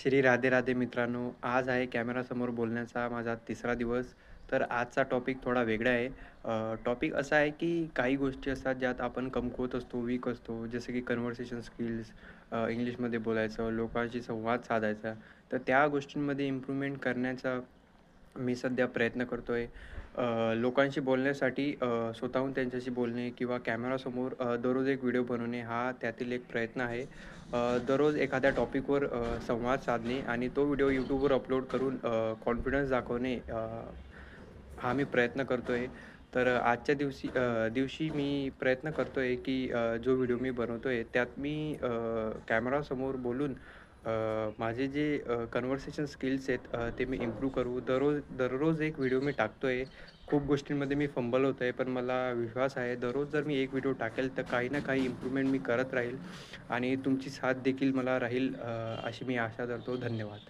श्री राधे राधे मित्रांनो, आज आहे कॅमेरासमोर बोलण्याचा माझा तिसरा दिवस. तर आजचा टॉपिक थोडा वेगळा आहे. टॉपिक असा आहे की काही गोष्टी असतात ज्यात आपण कमकुवत असतो, वीक असतो. जसं की कन्व्हर्सेशन स्किल्स, इंग्लिशमध्ये बोलायचं, लोकांशी संवाद साधायचा. तर त्या गोष्टींमध्ये इम्प्रूव्हमेंट करण्याचा मी सध्या प्रयत्न करतोय. लोकांशी बोलण्यासाठी स्वतःहून त्यांच्याशी बोलणे किंवा कॅमेरासमोर दररोज एक व्हिडिओ बनवणे हा त्यातील एक प्रयत्न आहे. दररोज एखाद्या टॉपिकवर संवाद साधणे आणि तो व्हिडिओ YouTubeवर अपलोड करून कॉन्फिडन्स दाखवणे हा मी प्रयत्न करतोय. तर आजच्या दिवशी मी प्रयत्न करतोय की जो व्हिडिओ मी बनवतोय त्यात मी कॅमेरासमोर बोलून माझे जे कन्व्हर्सेशन स्किल्स आहेत ते मी इम्प्रूव्ह करू. दररोज एक व्हिडिओ मी टाकतोय. खूप गोष्टींमध्ये मी फंबल होतोय, पण मला विश्वास आहे दररोज जर मी एक व्हिडिओ टाकेल, तर काही ना काही इम्प्रूव्हमेंट मी करत राहील आणि तुमची साथ देखील मला राहील अशी मी आशा धरतो. धन्यवाद.